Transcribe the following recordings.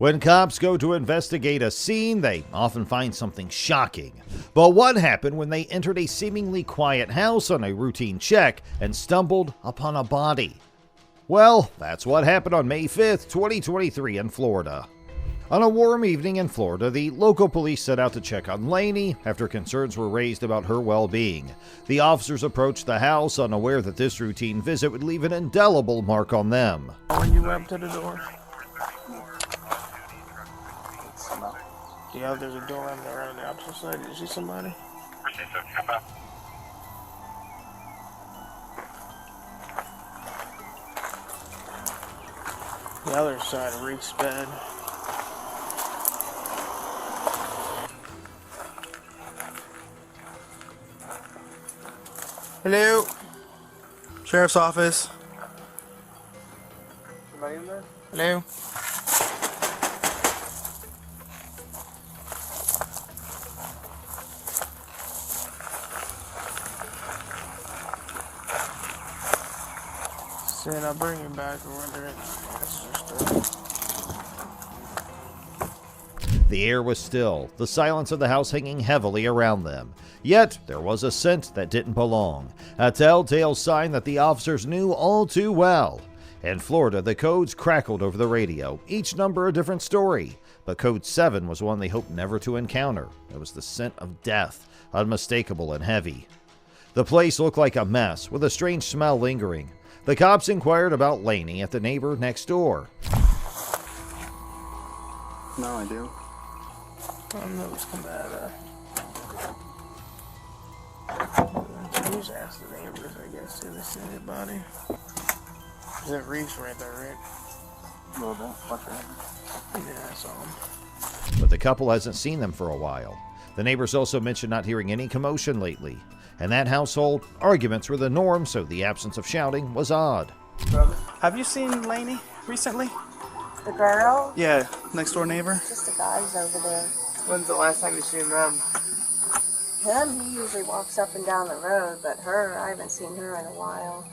When cops go to investigate a scene, they often find something shocking. But what happened when they entered a seemingly quiet house on a routine check and stumbled upon a body? Well, that's what happened on May 5th, 2023 in Florida. On a warm evening in Florida, the local police set out to check on Lainey after concerns were raised about her well-being. The officers approached the house, unaware that this routine visit would leave an indelible mark on them. When you went up to the door? Yeah, there's a door on the opposite side. Did you see somebody? The other side reeks bad. Hello? Sheriff's office. Somebody in there? Hello? Saying I'll bring him back or whether it's just The air was still, the silence of the house hanging heavily around them. Yet, there was a scent that didn't belong, a telltale sign that the officers knew all too well. In Florida, the codes crackled over the radio, each number a different story. But Code 7 was one they hoped never to encounter. It was the scent of death, unmistakable and heavy. The place looked like a mess, with a strange smell lingering. The cops inquired about Lainey at the neighbor next door. No, I do. I know it's come out you just ask the neighbors, I guess, if they see anybody. Is that Reese right there, right? A little bit. Watch your hand. Yeah, I saw him. But the couple hasn't seen them for a while. The neighbors also mentioned not hearing any commotion lately. In that household, arguments were the norm, so the absence of shouting was odd. Have you seen Lainey recently? The girl? Yeah, next door neighbor. Just the guys over there. When's the last time you seen them? Him, he usually walks up and down the road, but her, I haven't seen her in a while.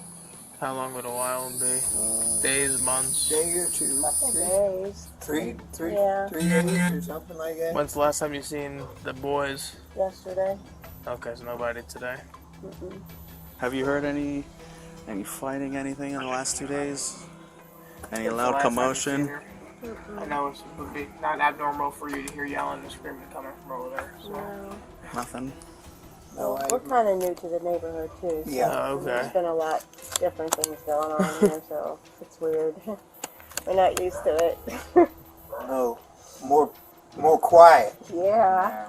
How long would a while be? Days, months? Day or two. Couple days. Three Yeah. 3 days or something like that. When's the last time you seen the boys? Yesterday. Okay, so nobody today. Mm-mm. Have you heard any fighting, anything in the last 2 days? Any When's the loud last time you commotion? seen her? I know it would be not abnormal for you to hear yelling and screaming coming from over there. So. No. Nothing. No, We're kind of new to the neighborhood, too. So Yeah. Oh, okay. There's been a lot different things going on here, so it's weird. We're not used to it. no, more quiet. Yeah.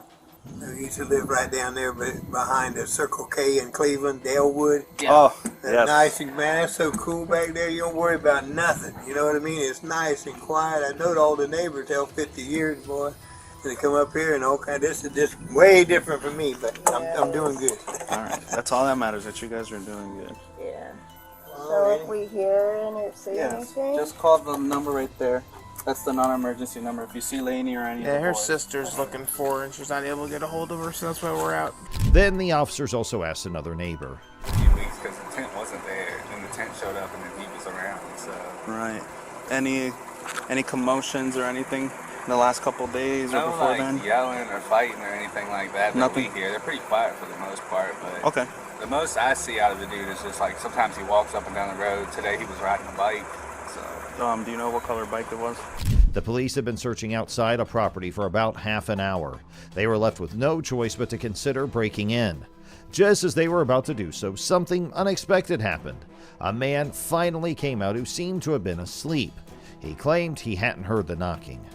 I used to live right down there behind the Circle K in Cleveland, Dalewood. Yeah. Oh, That's yes. nice and man, that's so cool back there. You don't worry about nothing. You know what I mean? It's nice and quiet. I know all the neighbors held 50 years, boy. They come up here and all kind. This is just way different from me, but I'm doing good. All right. That's all that matters, that you guys are doing good. Yeah. So if we hear or see anything, Just call the number right there. That's the non-emergency number. If you see Lainey or any Yeah, of the her boys. sister's looking for her and she's not able to get a hold of her, so that's why we're out. Then the officers also asked another neighbor. A few weeks because the tent wasn't there, and the tent showed up and then he was around. So Right. Any commotions or anything in the last couple days or no before like then? yelling or fighting or anything like that. Nothing? We hear. They're pretty quiet for the most part, but Okay. the most I see out of the dude is just like sometimes he walks up and down the road. Today he was riding a bike. So Do you know what color bike it was? The police had been searching outside a property for about half an hour. They were left with no choice but to consider breaking in. Just as they were about to do so, something unexpected happened. A man finally came out who seemed to have been asleep. He claimed he hadn't heard the knocking.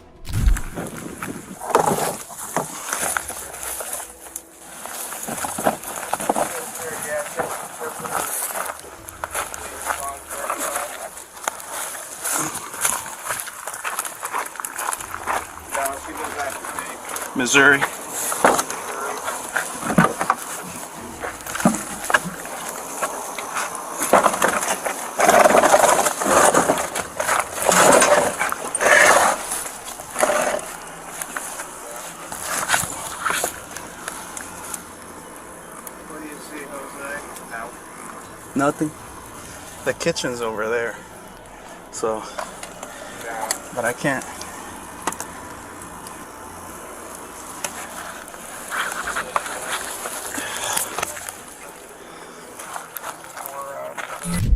Missouri. What do you see, Jose? No. Nothing. The kitchen's over there. So, but I can't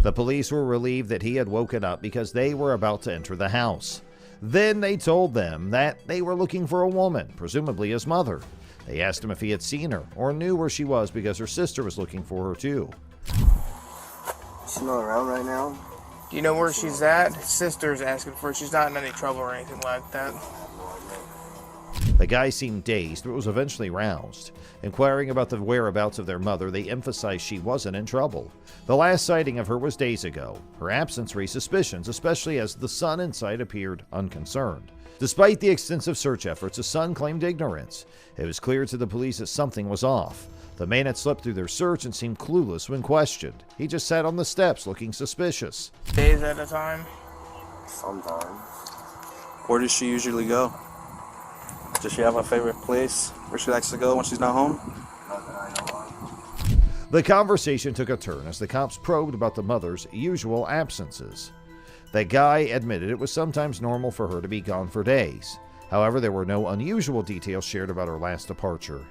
The police were relieved that he had woken up because they were about to enter the house. Then they told them that they were looking for a woman, presumably his mother. They asked him if he had seen her or knew where she was because her sister was looking for her too. She's not around right now. Do you know where she's at? His sister's asking for her. She's not in any trouble or anything like that. The guy seemed dazed, but was eventually roused. Inquiring about the whereabouts of their mother, they emphasized she wasn't in trouble. The last sighting of her was days ago. Her absence raised suspicions, especially as the son inside appeared unconcerned. Despite the extensive search efforts, the son claimed ignorance. It was clear to the police that something was off. The man had slept through their search and seemed clueless when questioned. He just sat on the steps looking suspicious. Days at a time? Sometimes. Where does she usually go? Does she have a favorite place where she likes to go when she's not home? Not that I know of. The conversation took a turn as the cops probed about the mother's usual absences. The guy admitted it was sometimes normal for her to be gone for days. However, there were no unusual details shared about her last departure.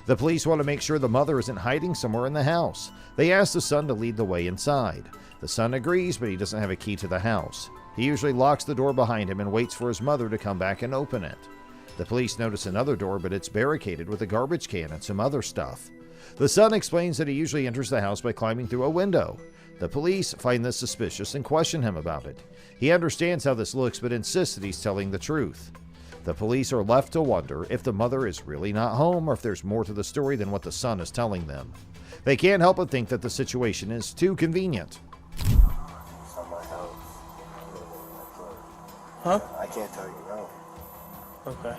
The police want to make sure the mother isn't hiding somewhere in the house. They ask the son to lead the way inside. The son agrees, but he doesn't have a key to the house. He usually locks the door behind him and waits for his mother to come back and open it. The police notice another door, but it's barricaded with a garbage can and some other stuff. The son explains that he usually enters the house by climbing through a window. The police find this suspicious and question him about it. He understands how this looks, but insists that he's telling the truth. The police are left to wonder if the mother is really not home or if there's more to the story than what the son is telling them. They can't help but think that the situation is too convenient. It's not my house. Huh? I can't tell you no. Okay.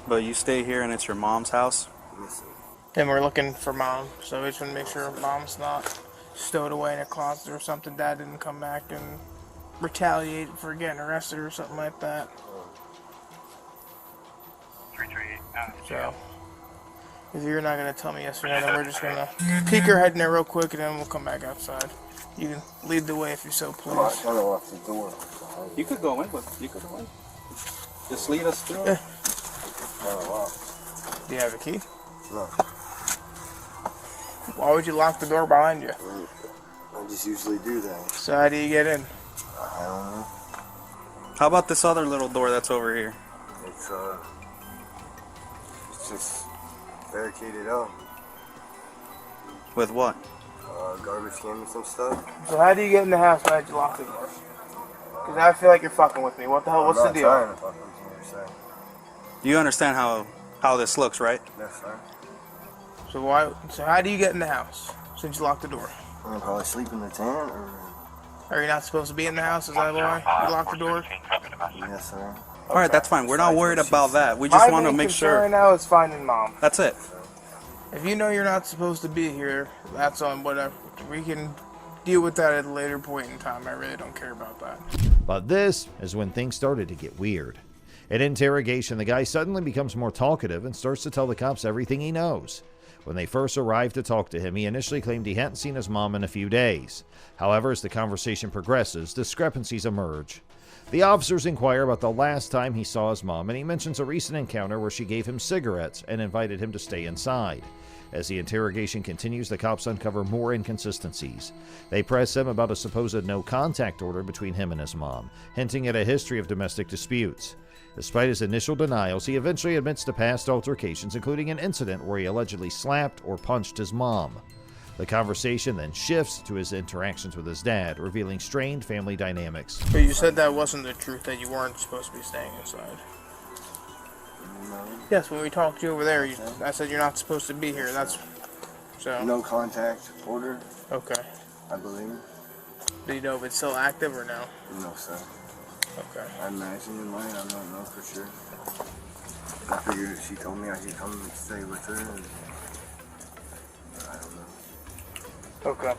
But you stay here and it's your mom's house? And we're looking for mom, so we just want to make sure mom's not stowed away in a closet or something. Dad didn't come back and retaliate for getting arrested or something like that. So, if you're not going to tell me yes or no, then we're just going to peek our head in there real quick and then we'll come back outside. You can lead the way if you so please. I don't lock the door. You could go in, but you could go in. Just lead us through. Yeah. Do you have a key? No. Why would you lock the door behind you? I just usually do that. So how do you get in? I don't know. How about this other little door that's over here? It's just barricaded up. With what? Garbage can and some stuff. So how do you get in the house when you lock the door? Because I feel like you're fucking with me. What the hell? What's the deal? I'm not trying to fuck with you, you're saying. You understand how this looks, right? Yes, sir. So how do you get in the house since you locked the door? I'm gonna probably sleep in the tent, or... Are you not supposed to be in the house? Is that why you locked the door? Yes, sir. All right, that's fine. We're not worried about that. We just want to make sure. Right now is finding mom. That's it. If you know you're not supposed to be here, that's on whatever. We can deal with that at a later point in time. I really don't care about that. But this is when things started to get weird. At interrogation, the guy suddenly becomes more talkative and starts to tell the cops everything he knows. When they first arrived to talk to him, he initially claimed he hadn't seen his mom in a few days. However, as the conversation progresses, discrepancies emerge. The officers inquire about the last time he saw his mom, and he mentions a recent encounter where she gave him cigarettes and invited him to stay inside. As the interrogation continues, the cops uncover more inconsistencies. They press him about a supposed no-contact order between him and his mom, hinting at a history of domestic disputes. Despite his initial denials, he eventually admits to past altercations, including an incident where he allegedly slapped or punched his mom. The conversation then shifts to his interactions with his dad, revealing strained family dynamics. But you said that wasn't the truth, that you weren't supposed to be staying inside. No. Yes, when we talked to you over there, I said you're not supposed to be here. That's so. No contact order, Okay. I believe. Do you know if it's still active or no? No, sir. Okay. I imagine it might. I don't know for sure. I figured if she told me I could come and stay with her, and I don't know. Okay.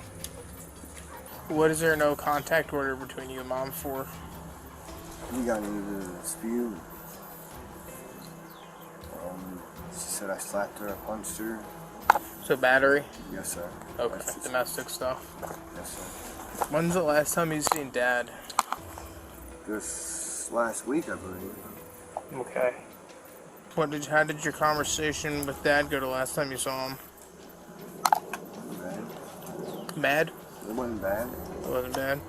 What is there no contact order between you and mom for? We got into a dispute. She said I slapped her, I punched her. So battery? Yes, sir. Okay. That's just- Domestic stuff. Yes, sir. When's the last time you've seen dad? This last week, I believe. Okay. How did your conversation with Dad go the last time you saw him? Bad? It wasn't bad. It wasn't bad.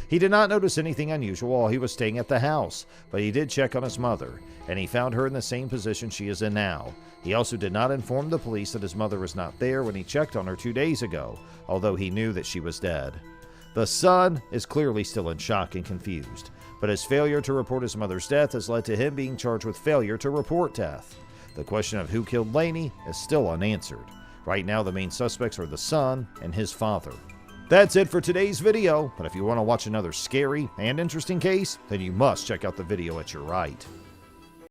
He did not notice anything unusual while he was staying at the house, but he did check on his mother, and he found her in the same position she is in now. He also did not inform the police that his mother was not there when he checked on her 2 days ago, although he knew that she was dead. The son is clearly still in shock and confused, but his failure to report his mother's death has led to him being charged with failure to report death. The question of who killed Laney is still unanswered. Right now, the main suspects are the son and his father. That's it for today's video, but if you want to watch another scary and interesting case, then you must check out the video at your right.